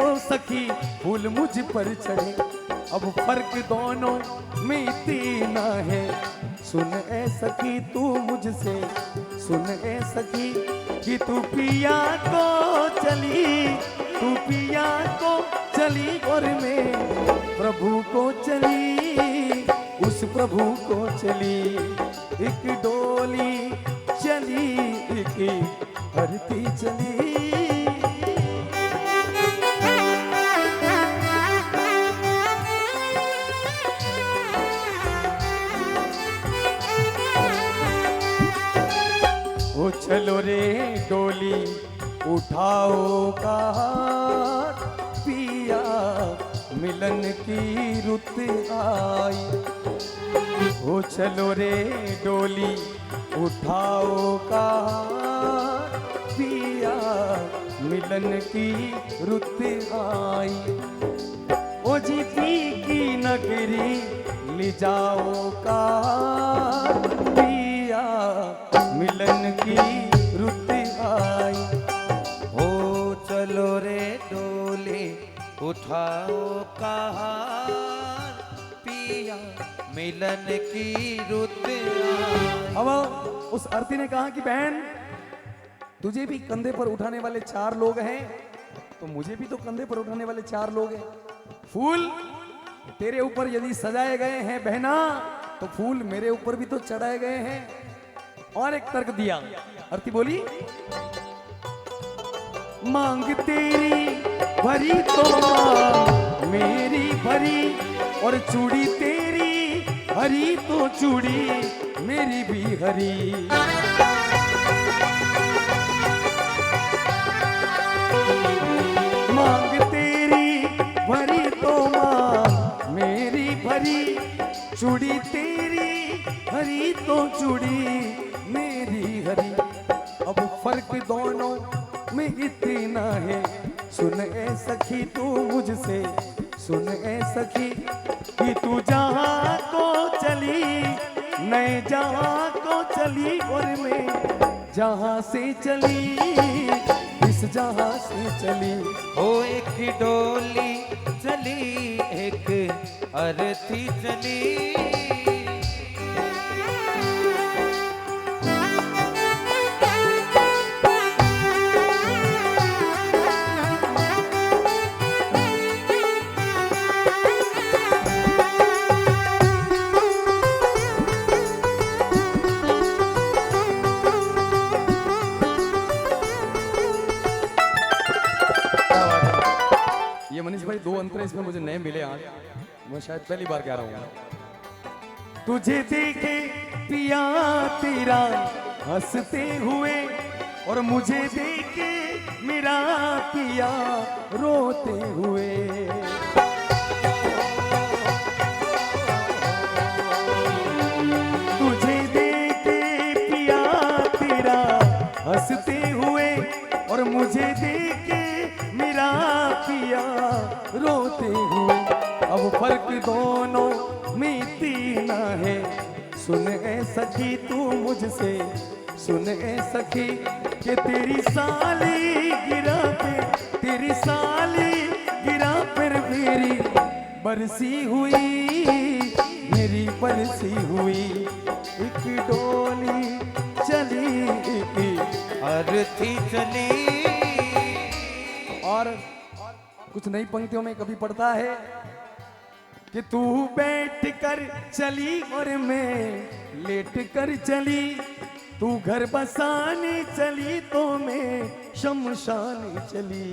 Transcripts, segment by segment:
तो सखी फूल मुझ पर चढ़े। अब फर्क दोनों में इतना है, सुन ए सखी तू मुझसे, सुन ए सखी कि तू पिया को चली, तू पिया को चली और मैं प्रभु को चली, उस प्रभु को चली। एक डोली चली, एक आरती चली। ओ चलो रे डोली उठाओ का हाथ, पिया मिलन की रुत आई। ओ चलो रे डोली उठाओ का हाथ, पिया मिलन की रुत आई। ओ जीती की नगरी ले जाओ का हाथ, पिया मिलन की रुत आई। हो चलो रे डोली उठाओ कहार, पिया मिलन की रुत आई। अब उस आरती ने कहा कि बहन तुझे भी कंधे पर उठाने वाले 4 लोग हैं, तो मुझे भी तो कंधे पर उठाने वाले 4 लोग हैं। फूल तेरे ऊपर यदि सजाए गए हैं बहना, तो फूल मेरे ऊपर भी तो चढ़ाए गए हैं। और एक तर्क दिया, आरती बोली मांग तेरी भरी तो मांग मेरी भरी, और चूड़ी तेरी हरी तो चूड़ी मेरी भी हरी। मांग तेरी भरी तो मांग मेरी भरी, चूड़ी तेरी हरी तो चूड़ी मेरी हरी। अब फर्क दोनों में इतना है, सुन ए सखी तू मुझसे, सुन ए सखी कि तू जहां को चली, नए जहां को चली और मैं जहां से चली, इस जहां से चली। हो एक डोली चली, एक आरती चली। ये मनीष भाई 2 अंतरे इसमें मुझे नए मिले आज, मैं शायद पहली बार कह रहा हूँ। तुझे देखे पिया तेरा हंसते हुए, और मुझे देखे मेरा पिया रोते हुए। तुझे देखे पिया तेरा हंसते हुए, और मुझे देखे मेरा पिया रोते हुए। अब फर्क दोनों में इतना है, सुन ए सखी तू मुझसे, सुन ए सखी कि तेरी साली गिरा पे, तेरी साली गिरा पर मेरी बरसी हुई, मेरी बरसी हुई। एक डोली चली, एक आरती चली। और कुछ नई पंक्तियों में कभी पढ़ता है कि तू बैठ कर चली और मैं लेट कर चली, तू घर बसाने चली तो मैं शमशान चली।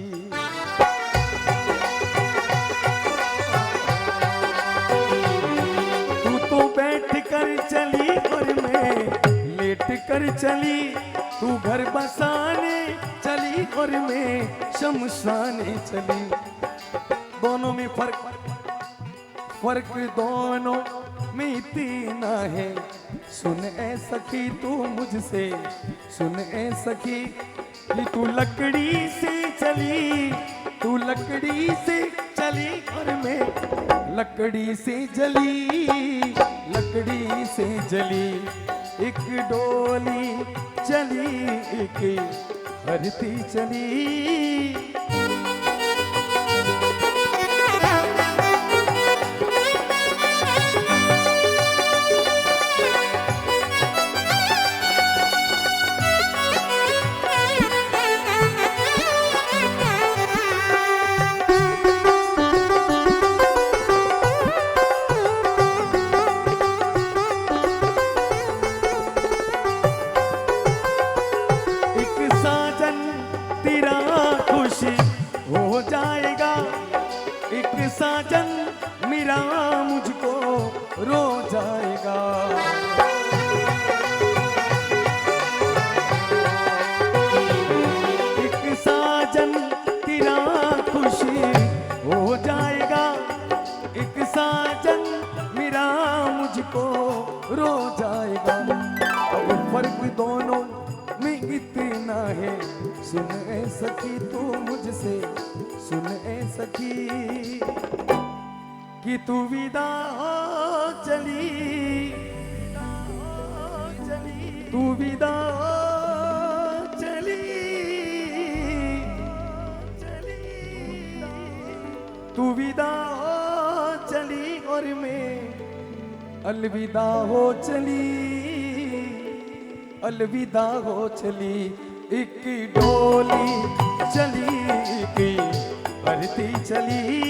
तू तो बैठ कर चली और मैं लेट कर चली, तू घर बसाने चली और मैं शमशान चली। दोनों में फर्क दोनों में इतना है, सुन ए सखी तू मुझसे, सुन ए सखी कि तू लकड़ी से चली, तू लकड़ी से चली और मैं लकड़ी से जली, लकड़ी से जली। एक डोली चली, एक आरती चली। हो जाएगा एक साजन मेरा मुझको रो जाएगा। एक साजन तेरा खुशी हो जाएगा, एक साजन मेरा मुझको रो जाएगा। अब फर्क दोनों में इतना है, सुन ए सखी तू मुझसे, सुन ए सखी कि तू विदा हो चली, तू विदा हो चली, तू विदा हो चली और मैं अलविदा हो चली, अलविदा हो चली। एक डोली चली, एक भरती चली।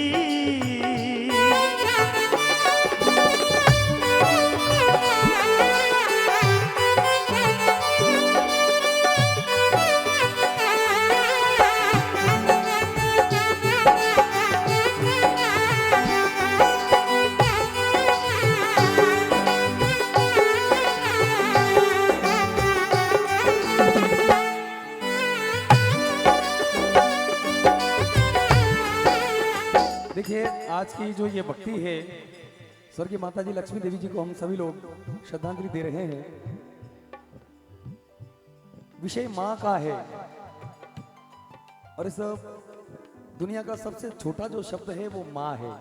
देखिए आज की जो ये भक्ति है, स्वर्गीय माता जी लक्ष्मी देवी जी को हम सभी लोग श्रद्धांजलि दे रहे हैं। विषय माँ का है और इस दुनिया का सबसे छोटा जो शब्द है वो माँ है,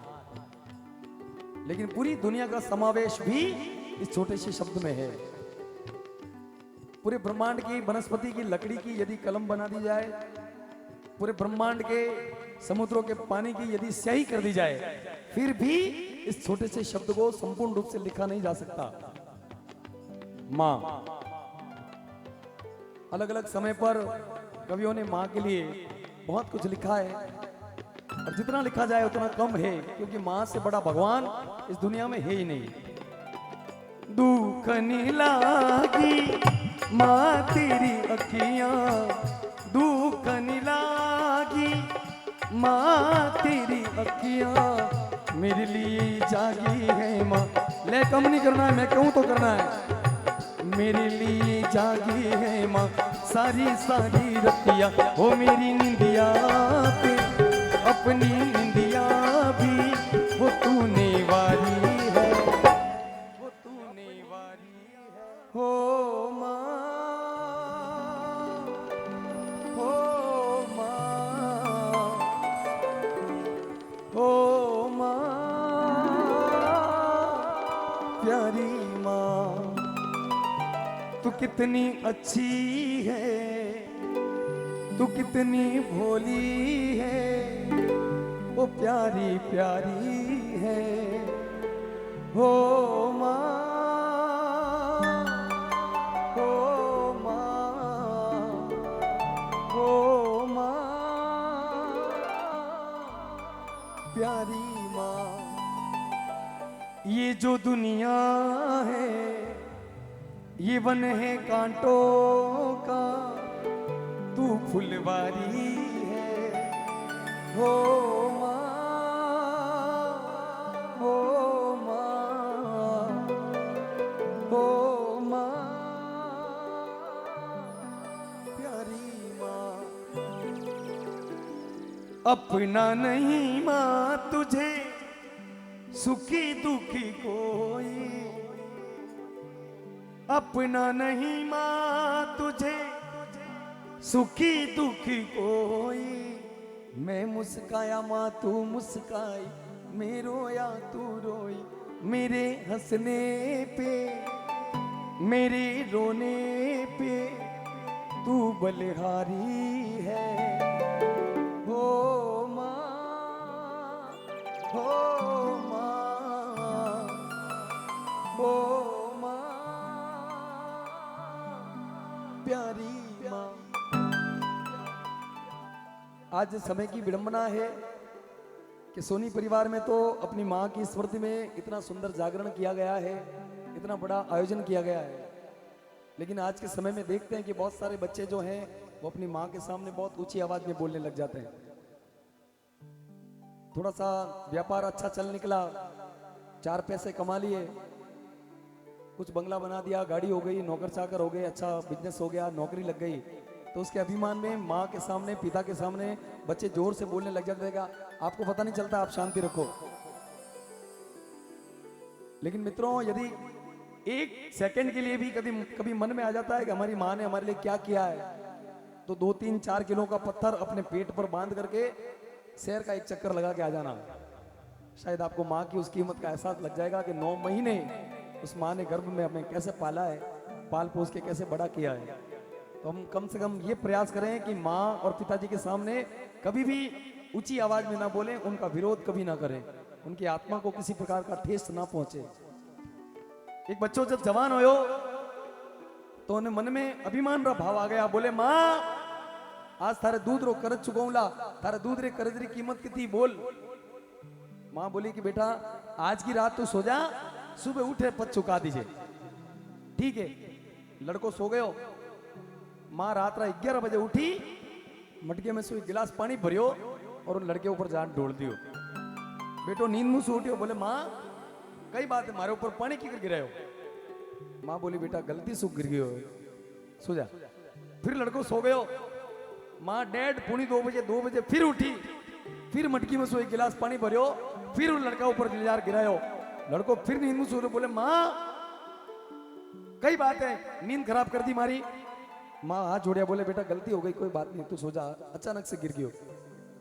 लेकिन पूरी दुनिया का समावेश भी इस छोटे से शब्द में है। पूरे ब्रह्मांड की वनस्पति की लकड़ी की यदि कलम बना दी जाए, पूरे ब्रह्मांड के समुद्रों के पानी की यदि स्याही कर दी जाए, फिर भी इस छोटे से शब्द को संपूर्ण रूप से लिखा नहीं जा सकता। माँ। अलग अलग समय पर कवियों ने माँ के लिए बहुत कुछ लिखा है और जितना लिखा जाए उतना कम है, क्योंकि माँ से बड़ा भगवान इस दुनिया में है ही नहीं। दुख नहीं लागी माँ तेरी अखियां, दुख नहीं लागी माँ तेरी अखियां, मेरे लिए जागी है माँ। ले कम नहीं करना है, मैं कहूँ तो करना है। मेरे लिए जागी है माँ सारी सारी रतिया, हो मेरी निंदिया पे अपनी निंदिया भी वो तूने वारी है, वो तूने वारी है। हो माँ, हो माँ, हो माँ, प्यारी माँ तू कितनी अच्छी है, तू कितनी भोली है, वो प्यारी प्यारी है। हो माँ, हो माँ, हो माँ, प्यारी माँ। ये जो दुनिया है ये वन है कांटों का, तू फुलवारी है। हो माँ, हो माँ, हो माँ, प्यारी माँ। अपना नहीं माँ तुझे सुखी दुखी कोई, अपना नहीं माँ तुझे सुखी दुखी कोई। मैं मुस्काया माँ तू मुस्काई, मैं रोया तू रोई, मेरे हंसने पे मेरे रोने पे तू बलिहारी है। हो माँ, हो माँ, हो माँ, प्यारी माँ। आज समय की विडंबना है कि सोनी परिवार में तो अपनी माँ की स्मृति में इतना सुंदर जागरण किया गया है, इतना बड़ा आयोजन किया गया है, लेकिन आज के समय में देखते हैं कि बहुत सारे बच्चे जो हैं वो अपनी माँ के सामने बहुत ऊंची आवाज में बोलने लग जाते हैं। थोड़ा सा व्यापार अच्छा चल निकला, 4 पैसे कमा लिए, कुछ बंगला बना दिया, गाड़ी हो गई, नौकर चाकर हो गए, अच्छा बिजनेस हो गया, नौकरी लग गई, तो उसके अभिमान में माँ के सामने, पिता के सामने बच्चे जोर से बोलने लग जाते हैं, आपको पता नहीं चलता, आप शांति रखो। लेकिन मित्रों, यदि 1 सेकंड के लिए भी कभी मन में आ जाता है कि हमारी माँ ने हमारे लिए क्या किया है, तो 2-3-4 किलो का पत्थर अपने पेट पर बांध करके शहर का एक चक्कर लगा के आ जाना। शायद आपको माँ की उस कीमत का एहसास लग जाएगा कि 9 महीने उस माँ ने गर्भ में हमें कैसे पाला है, पाल पोस के कैसे बड़ा किया है। तो हम कम से कम ये प्रयास करें कि माँ और पिताजी के सामने कभी भी ऊंची आवाज में ना बोलें, उनका विरोध कभी ना करें, उनकी आत्मा को किसी प्रकार का ठेस ना पहुंचे। एक बच्चों जब जवान हो तो उन्हें मन में अभिमान रा भाव आ गया, बोले माँ आज थारे दूध रो कर्ज चुकाऊंला, थारे दूध रे कर्ज री कीमत कितनी बोल। माँ बोली कि बेटा आज की रात तू सो जा, सुबह उठे पद चुका दीजिए। ठीक है, लड़को सो गयो। माँ रात 11 बजे उठी, मटके में से 1 गिलास पानी भरियो और उन लड़के ऊपर जान डोल दियो। बेटो नींद मुंह से उठियो, बोले माँ कई बात है, मारे ऊपर पानी क्यों गिर हो। माँ बोली बेटा गलती से गिर गयो, सो जा। फिर लड़को सो गयो। माँ 1:30 2 बजे फिर उठी, फिर मटकी में से 1 गिलास पानी भरियो, फिर उन लड़का ऊपर गिरायो। लड़को फिर नींद में सो, बोले माँ कई बात है, नींद खराब कर दी मारी। माँ हाथ जोड़िया, बोले बेटा गलती हो गई, कोई बात नहीं, तू सो जा, अचानक से गिर गयो।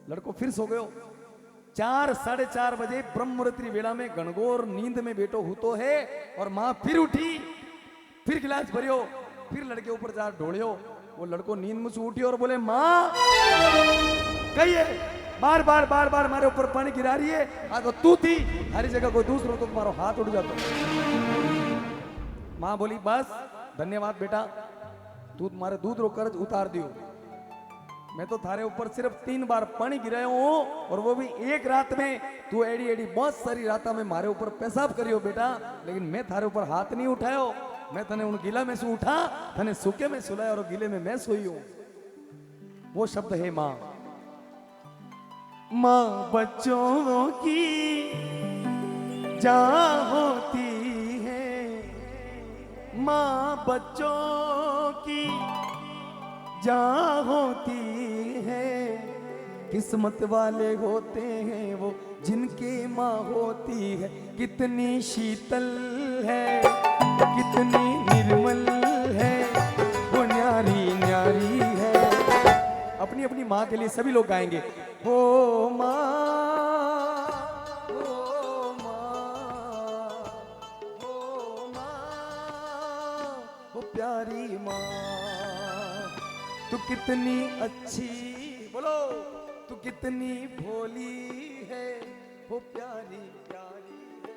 लड़को फिर सो गयो। 4-4:30 बजे ब्रह्म मुहूर्त वेला में गणगौर नींद में बेटो हूतो है, और माँ फिर उठी, फिर गिलास भरियो, फिर लड़के ऊपर जा ढोलियो। वो लड़को नींद में से उठी और बोले माँ कहिए बार बार मारे ऊपर पानी गिरा रही है, आ तो तू थी, हरी जगह कोई दूसरा तो तुम्हारा हाथ उड़ जाता। माँ बोली बस धन्यवाद बेटा, तू तुम्हारे दूध रो कर्ज उतार दियो। मैं तो थारे ऊपर सिर्फ 3 बार पानी गिरायो हूं, और वो भी एक रात में। तू एडी बहुत सारी रात में मारे ऊपर पेशाब करियो बेटा, लेकिन मैं थारे ऊपर हाथ नहीं उठायो। मैं तने उन गीला में से उठा, तने सूखे में सुलाया, और गीले में मैं सोई हूं। वो शब्द है माँ। माँ बच्चों की जान होती है, माँ बच्चों की जान होती है, किस्मत वाले होते हैं वो जिनके माँ होती है। कितनी शीतल है, कितनी निर्मल है, वो न्यारी न्यारी है। अपनी अपनी माँ के लिए सभी लोग गाएंगे, ओ माँ, ओ माँ, ओ माँ, ओ प्यारी माँ, तू कितनी अच्छी, बोलो तू कितनी भोली है, वो प्यारी प्यारी है।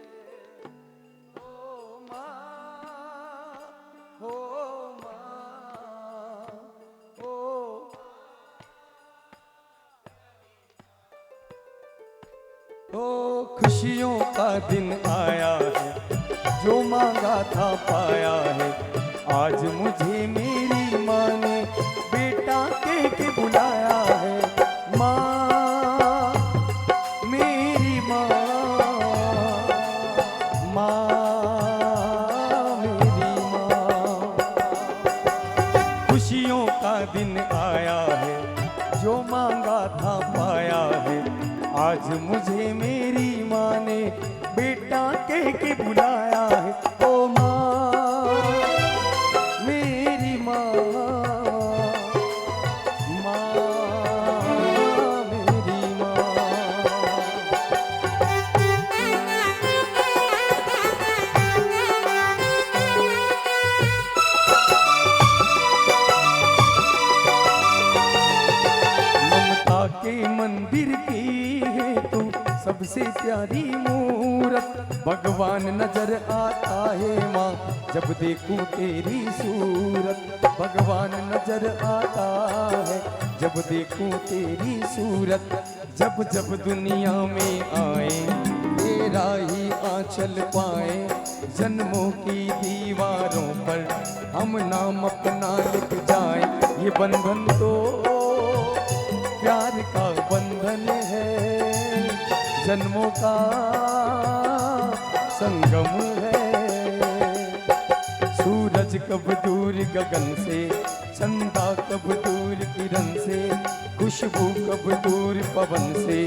ओ माँ, ओ माँ, ओ। ओ खुशियों का दिन आया है, जो मांगा था पाया है। आज मुझे मेरी माँ ने बेटा कह के बुलाया है। माँ मेरी माँ, माँ मेरी माँ। खुशियों का दिन आया है, जो मांगा था पाया है। आज मुझे मेरी माँ ने बेटा कह के बुलाया है। ओ माँ मेरी माँ, माँ मेरी माँ। ममता के मंदिर की है तू सबसे प्यारी मूरत। भगवान नजर आता है माँ जब देखूं तेरी सूरत। भगवान नजर आता है जब देखूं तेरी सूरत। जब जब दुनिया में आए तेरा ही आंचल पाए। जन्मों की दीवारों पर हम नाम अपना लिख जाए। ये बंधन तो प्यार का बंधन है, जन्मों का संगम है। सूरज कब दूर गगन से, चंदा कब दूर किरण से, खुशबू कब दूर पवन से,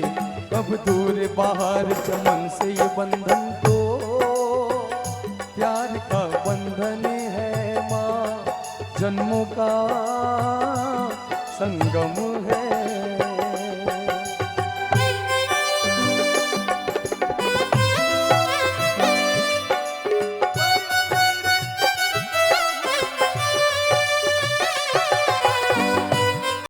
कब दूर बाहर चमन से। ये बंधन तो प्यार का बंधन है माँ, जन्मों का संगम